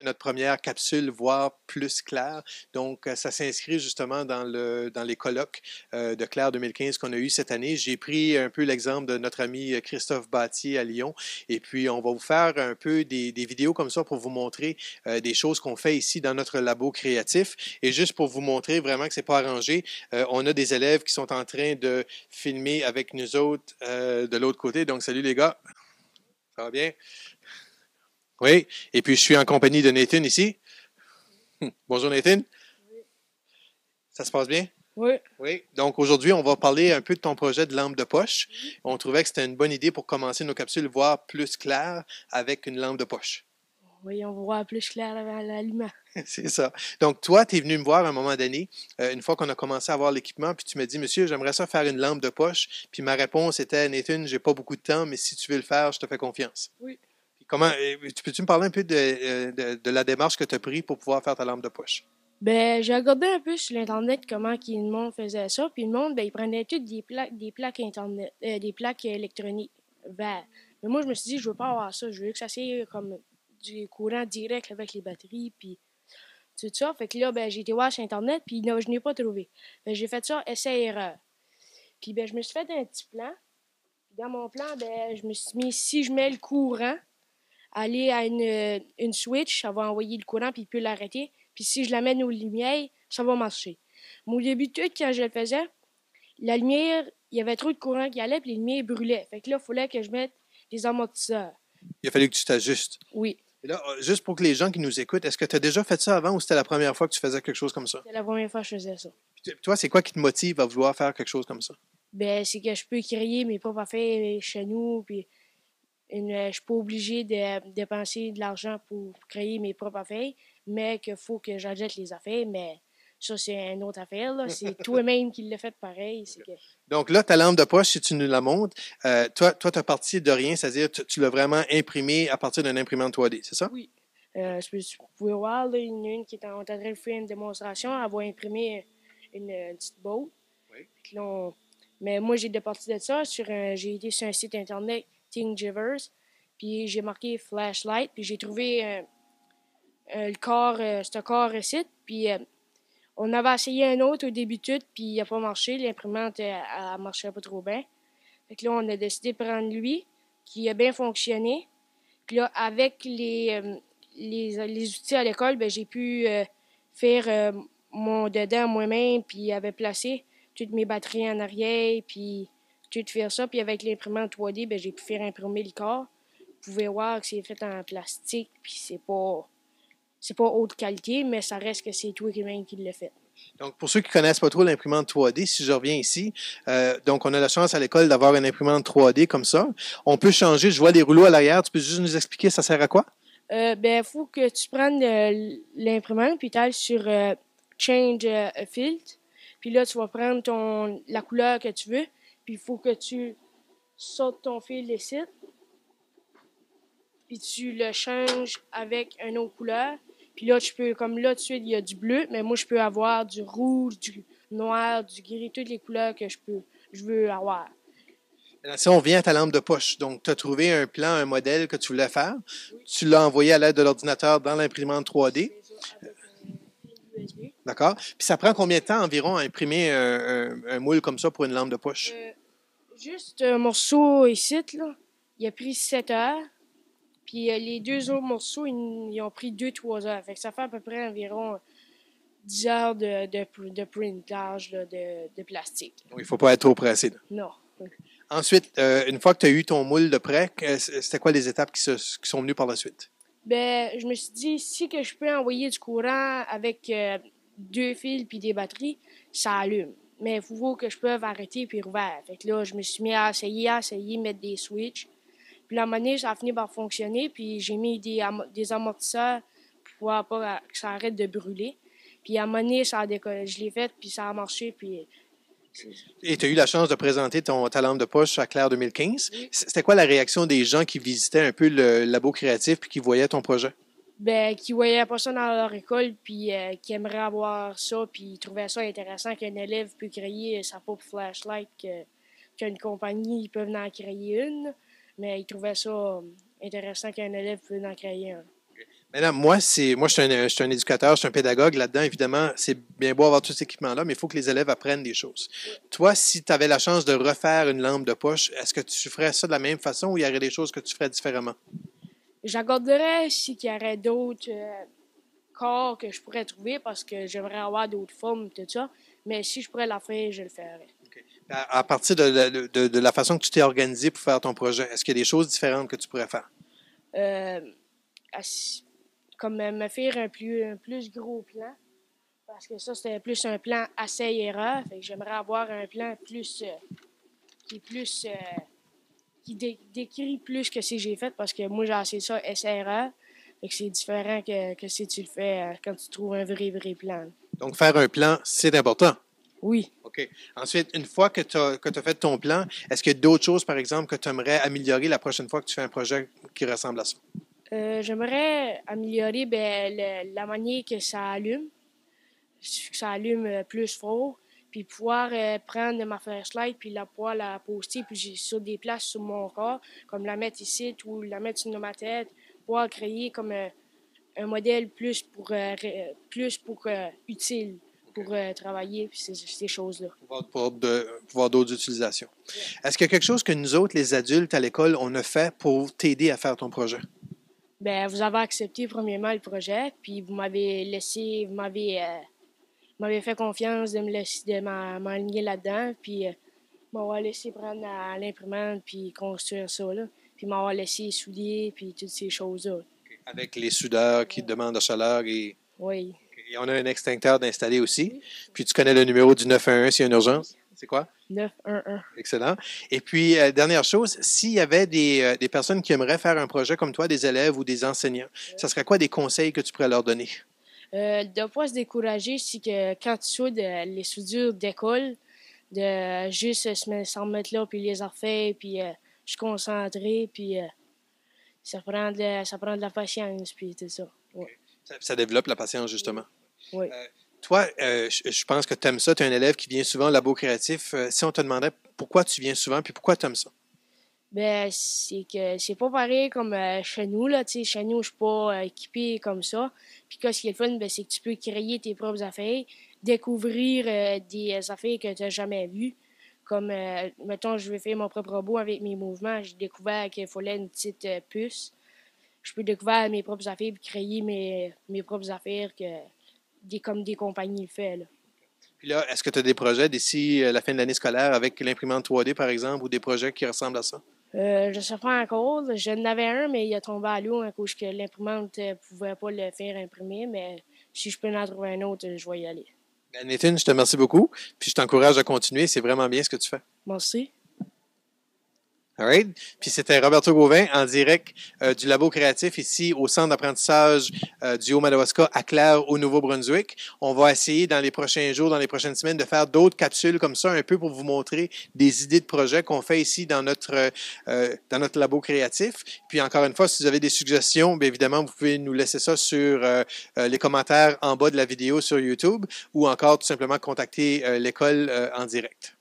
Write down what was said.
Notre première capsule, voire plus clair. Donc, ça s'inscrit justement dans les colloques de Clair 2015 qu'on a eu cette année. J'ai pris un peu l'exemple de notre ami Christophe Battier à Lyon. Et puis, on va vous faire un peu des vidéos comme ça pour vous montrer des choses qu'on fait ici dans notre labo créatif. Et juste pour vous montrer vraiment que c'est pas arrangé, on a des élèves qui sont en train de filmer avec nous autres de l'autre côté. Donc, salut les gars. Ça va bien? Oui. Et puis, je suis en compagnie de Nathan ici. Bonjour Nathan, ça se passe bien? Oui. Oui. Donc aujourd'hui, on va parler un peu de ton projet de lampe de poche. On trouvait que c'était une bonne idée pour commencer nos capsules, voir plus clair avec une lampe de poche. Oui, on voit plus clair avant l'aliment. C'est ça. Donc toi, tu es venu me voir à un moment donné, une fois qu'on a commencé à avoir l'équipement, puis tu m'as dit, Monsieur, j'aimerais ça faire une lampe de poche. Puis ma réponse était, Nathan, j'ai pas beaucoup de temps, mais si tu veux le faire, je te fais confiance. Oui. Puis comment, peux-tu me parler un peu de la démarche que tu as prise pour pouvoir faire ta lampe de poche? Ben, j'ai regardé un peu sur l'internet comment le monde faisait ça, puis le monde, ben, il prenait toutes des plaques internet, des plaques électroniques. Ben, mais moi, je me suis dit, je veux pas avoir ça, je veux que ça soit comme du courant direct avec les batteries, puis tout ça. Fait que là, ben, j'ai été voir sur internet, puis non, je n'ai pas trouvé. Ben, j'ai fait ça essai-erreur. Puis ben, je me suis fait un petit plan. Dans mon plan, ben, je me suis mis, si je mets le courant, aller à une switch, ça va envoyer le courant, puis il peut l'arrêter. Puis si je l'amène aux lumières, ça va marcher. Mais au début, tout, quand je le faisais, la lumière, il y avait trop de courant qui allait, puis les lumières brûlaient. Fait que là, il fallait que je mette des amortisseurs. Il a fallu que tu t'ajustes. Oui, Et là, juste pour que les gens qui nous écoutent, est-ce que tu as déjà fait ça avant ou c'était la première fois que tu faisais quelque chose comme ça? c'était la première fois que je faisais ça. Puis toi, c'est quoi qui te motive à vouloir faire quelque chose comme ça? Ben, c'est que je peux créer mes propres affaires chez nous, puis je suis pas obligé de dépenser de l'argent pour créer mes propres affaires, mais qu'il faut que j'achète les affaires, mais ça, c'est une autre affaire, là. C'est toi-même qui l'as fait pareil. C'est que Donc là, ta lampe de poche, si tu nous la montres, toi, tu as parti de rien, c'est-à-dire tu l'as vraiment imprimé à partir d'une imprimante 3D, c'est ça? oui. Vous pouvez voir, là, il y en a une qui est en train de faire une démonstration. Elle va imprimer une petite boat. Oui. Mais moi, j'ai départi de ça. J'ai été sur un site internet, Thingiverse, puis j'ai marqué flashlight, puis j'ai trouvé le corps, ce corps site, puis on avait essayé un autre au début tout, puis il n'a pas marché. L'imprimante, elle marchait pas trop bien. Fait que là, on a décidé de prendre lui, qui a bien fonctionné. Puis là, avec les outils à l'école, ben, j'ai pu faire mon dedans moi-même, puis avait placé toutes mes batteries en arrière, puis tout faire ça. Puis avec l'imprimante 3D, ben, j'ai pu faire imprimer le corps. Vous pouvez voir que c'est fait en plastique, puis c'est pas haute qualité, mais ça reste que c'est toi-même qui l'a fait. Donc, pour ceux qui ne connaissent pas trop l'imprimante 3D, si je reviens ici, donc on a la chance à l'école d'avoir une imprimante 3D comme ça. On peut changer, je vois les rouleaux à l'arrière, tu peux juste nous expliquer ça sert à quoi? Ben, faut que tu prennes l'imprimante, puis tu ailles sur Change Filtre. Puis là, tu vas prendre la couleur que tu veux. Puis il faut que tu sautes ton fil ici. Puis tu le changes avec une autre couleur. Puis là, tu peux, comme là, tout de suite, il y a du bleu, mais moi, je peux avoir du rouge, du noir, du gris, toutes les couleurs que je veux avoir. Là, si on vient à ta lampe de poche, donc tu as trouvé un plan, un modèle que tu voulais faire, tu l'as envoyé à l'aide de l'ordinateur dans l'imprimante 3D, C'est ça, avec un fil USB. d'accord? Puis ça prend combien de temps environ à imprimer un moule comme ça pour une lampe de poche? Euh, Juste un morceau ici, là, il a pris 7 heures. Puis les deux autres morceaux, ils ont pris 2-3 heures. Fait que ça fait à peu près environ 10 heures de printage là, de plastique. Donc, il ne faut pas être trop pressé. Non. Ensuite, une fois que tu as eu ton moule de prêt, c'était quoi les étapes qui sont venues par la suite? Ben, je me suis dit, si que je peux envoyer du courant avec deux fils puis des batteries, ça allume. Mais il faut que je peux arrêter puis rouvrir. Fait que là, je me suis mis à essayer de mettre des switches. Puis la monnaie, ça a fini par fonctionner. Puis j'ai mis des amortisseurs pour pouvoir pas que ça arrête de brûler. Puis à monnaie, ça a décollé. Je l'ai fait, puis ça a marché. Puis Et tu as eu la chance de présenter ta lampe de poche à Claire 2015. oui. C'était quoi la réaction des gens qui visitaient un peu le labo créatif puis qui voyaient ton projet? Ben, qui voyaient pas ça dans leur école, puis qui aimeraient avoir ça, puis ils trouvaient ça intéressant qu'un élève peut créer sa propre flashlight, qu'une compagnie ils peuvent en créer une, mais ils trouvaient ça intéressant qu'un élève peut en créer un. Maintenant, moi, je suis un éducateur, je suis un pédagogue. Là-dedans, évidemment, c'est bien beau avoir tout cet équipement-là, mais il faut que les élèves apprennent des choses. Toi, si tu avais la chance de refaire une lampe de poche, est-ce que tu ferais ça de la même façon ou il y aurait des choses que tu ferais différemment? J'accorderais si qu'il y aurait d'autres corps que je pourrais trouver parce que j'aimerais avoir d'autres formes, tout ça. Mais si je pourrais la faire, je le ferais. OK. À partir de la façon que tu t'es organisé pour faire ton projet, est-ce qu'il y a des choses différentes que tu pourrais faire? Euh, Comme me faire un plus gros plan. Parce que ça, c'était plus un plan essai-erreur. Fait que j'aimerais avoir un plan plus qui est plus décrit plus que si j'ai fait parce que moi j'ai essayé ça essai-erreur. Fait que c'est différent que si tu le fais quand tu trouves un vrai plan. Donc, faire un plan, c'est important. Oui. OK. Ensuite, une fois que tu as fait ton plan, est-ce qu'il y a d'autres choses, par exemple, que tu aimerais améliorer la prochaine fois que tu fais un projet qui ressemble à ça? J'aimerais améliorer la manière que ça allume. Que ça allume plus fort. Puis pouvoir prendre ma flashlight puis pouvoir la poster puis sur des places sur mon corps, comme la mettre ici ou la mettre sur ma tête, pouvoir créer comme un modèle plus pour utile pour travailler puis ces choses-là. Pour voir d'autres utilisations. Est-ce qu'il y a quelque chose que nous autres, les adultes à l'école, on a fait pour t'aider à faire ton projet? Ben, vous avez accepté premièrement le projet, puis vous m'avez laissé, m'avez fait confiance de me laisser de m'aligner là-dedans, puis m'avoir laissé prendre à l'imprimante puis construire ça là, puis m'avoir laissé souder puis toutes ces choses-là. Avec les soudeurs qui demandent de chaleur Oui. et on a un extincteur d'installer aussi. Puis tu connais le numéro du 911 s'il y a une urgence. C'est quoi? 911. Excellent. Et puis, dernière chose, s'il y avait des personnes qui aimeraient faire un projet comme toi, des élèves ou des enseignants, ça serait quoi des conseils que tu pourrais leur donner? De ne pas se décourager si que quand tu soudes les soudures d'école, de juste s'en mettre là puis les refaire puis se concentrer puis ça prend de la patience puis tout ça. Ouais. Ça développe la patience, justement. Oui. Toi, je pense que tu aimes ça. Tu es un élève qui vient souvent au labo créatif. Si on te demandait pourquoi tu viens souvent puis pourquoi tu aimes ça? Ben, c'est que c'est pas pareil comme chez nous, là. Tu sais, chez nous, je suis pas équipé comme ça. Puis, ce qui est le fun, ben, c'est que tu peux créer tes propres affaires, découvrir des affaires que tu n'as jamais vues. Comme, mettons, je vais faire mon propre robot avec mes mouvements. J'ai découvert qu'il fallait une petite puce. Je peux découvrir mes propres affaires puis créer mes propres affaires comme des compagnies le font, là. Puis là, est-ce que tu as des projets d'ici la fin de l'année scolaire avec l'imprimante 3D, par exemple, ou des projets qui ressemblent à ça? Je ne sais pas encore. Je n'avais un, mais il a tombé à l'eau à cause que l'imprimante ne pouvait pas le faire imprimer. Mais si je peux en trouver un autre, je vais y aller. Nathan, je te remercie beaucoup. Puis je t'encourage à continuer. C'est vraiment bien ce que tu fais. Merci. All right? Puis c'était Roberto Gauvin en direct du Labo créatif ici au centre d'apprentissage du Haut-Madawaska à Clare au Nouveau-Brunswick. On va essayer dans les prochains jours, dans les prochaines semaines, de faire d'autres capsules comme ça, un peu pour vous montrer des idées de projets qu'on fait ici dans notre Labo créatif. Puis encore une fois, si vous avez des suggestions, bien évidemment, vous pouvez nous laisser ça sur les commentaires en bas de la vidéo sur YouTube ou encore tout simplement contacter l'école en direct.